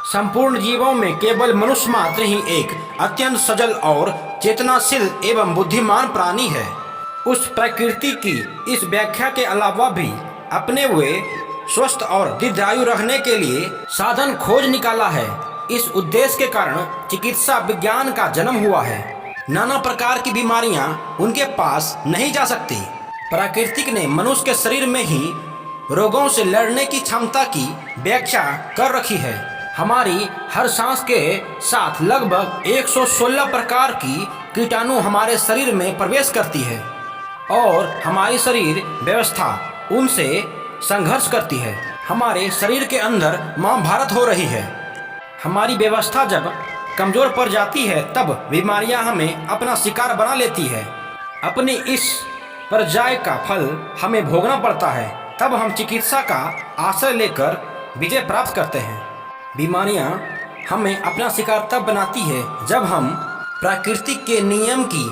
संपूर्ण जीवों में केवल मनुष्य मात्र ही एक अत्यंत सजल और चेतनाशील एवं बुद्धिमान प्राणी है। उस प्रकृति की इस व्याख्या के अलावा भी अपने वे स्वस्थ और दीर्घायु रखने के लिए साधन खोज निकाला है। इस उद्देश्य के कारण चिकित्सा विज्ञान का जन्म हुआ है। नाना प्रकार की बीमारियां उनके पास नहीं जा सकती। प्रकृति ने मनुष्य के शरीर में ही रोगों से लड़ने की क्षमता की व्याख्या कर रखी है। हमारी हर सांस के साथ लगभग 116 प्रकार की कीटाणु हमारे शरीर में प्रवेश करती है और हमारी शरीर व्यवस्था उनसे संघर्ष करती है। हमारे शरीर के अंदर महाभारत हो रही है। हमारी व्यवस्था जब कमजोर पड़ जाती है तब बीमारियां हमें अपना शिकार बना लेती है। अपनी इस पर्याय का फल हमें भोगना पड़ता है। तब हम चिकित्सा का आश्रय लेकर विजय प्राप्त करते हैं। बीमारियां हमें अपना शिकार तब बनाती है जब हम प्रकृति के नियम की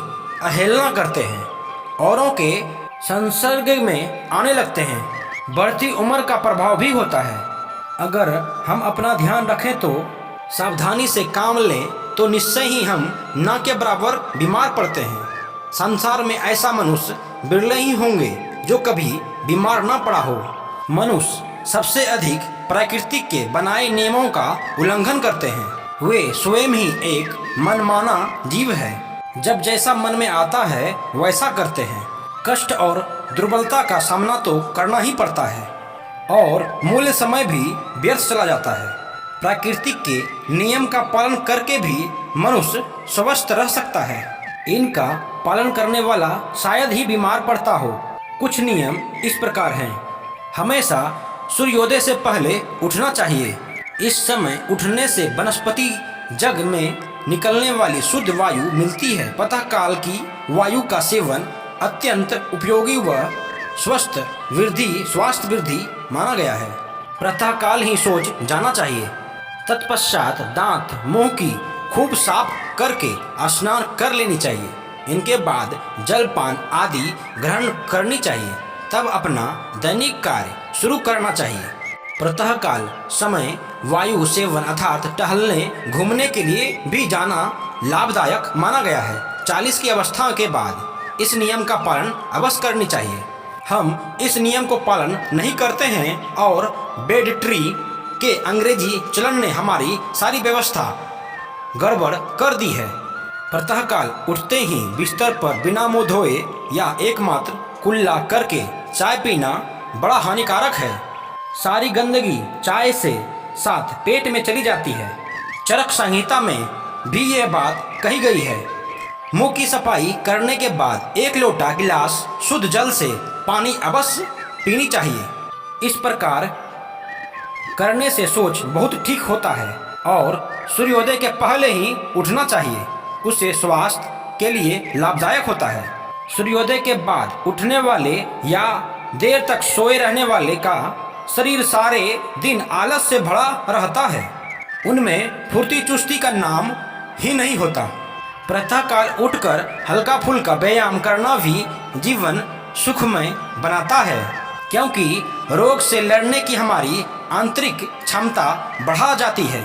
अवहेलना करते हैं, औरों के संसर्ग में आने लगते हैं। बढ़ती उम्र का प्रभाव भी होता है। अगर हम अपना ध्यान रखें तो सावधानी से काम लें तो निश्चय ही हम न के बराबर बीमार पड़ते हैं। संसार में ऐसा मनुष्य बिरले ही होंगे जो कभी बीमार न पड़ा हो। मनुष्य सबसे अधिक प्रकृति के बनाए नियमों का उल्लंघन करते हैं। वे स्वयं ही एक मनमाना जीव है। जब जैसा मन में आता है वैसा करते हैं। कष्ट और दुर्बलता का सामना तो करना ही पड़ता है और मूल्य समय भी व्यर्थ चला जाता है। प्रकृति के नियम का पालन करके भी मनुष्य स्वस्थ रह सकता है। इनका पालन करने वाला शायद ही बीमार पड़ता हो। कुछ नियम इस प्रकार हैं। हमेशा सूर्योदय से पहले उठना चाहिए। इस समय उठने से वनस्पति जग में निकलने वाली शुद्ध वायु मिलती है। प्रातः काल की वायु का सेवन अत्यंत उपयोगी व स्वास्थ्य वृद्धि माना गया है। प्रातः काल ही सोच जाना चाहिए। तत्पश्चात दांत मुंह की खूब साफ करके स्नान कर लेनी चाहिए। इनके बाद जलपान आदि ग्रहण करनी चाहिए। तब अपना दैनिक कार्य शुरू करना चाहिए। प्रातः काल समय वायु सेवन अर्थात टहलने घूमने के लिए भी जाना लाभदायक माना गया है। 40 की अवस्था के बाद इस नियम का पालन अवश्य करनी चाहिए। हम इस नियम को पालन नहीं करते हैं और बेड ट्री के अंग्रेजी चलन ने हमारी सारी व्यवस्था गड़बड़ कर दी है। प्रातःकाल उठते ही बिस्तर पर बिना मुंह धोए या एकमात्र कुल्ला करके चाय पीना बड़ा हानिकारक है। सारी गंदगी चाय से साथ पेट में चली जाती है। चरक संहिता में भी यह बात कही गई है। मुंह की सफाई करने के बाद 1 लोटा गिलास शुद्ध जल से पानी अवश्य पीनी चाहिए। इस प्रकार करने से सोच बहुत ठीक होता है और सूर्योदय के पहले ही उठना चाहिए। उससे स्वास्थ्य के लिए लाभदायक होता है। सूर्योदय के बाद उठने वाले या देर तक सोए रहने वाले का शरीर सारे दिन आलस से भरा रहता है। उनमें फुर्ती चुस्ती का नाम ही नहीं होता। प्रातःकाल उठकर हल्का फुल्का व्यायाम करना भी जीवन सुखमय बनाता है, क्योंकि रोग से लड़ने की हमारी आंतरिक क्षमता बढ़ा जाती है।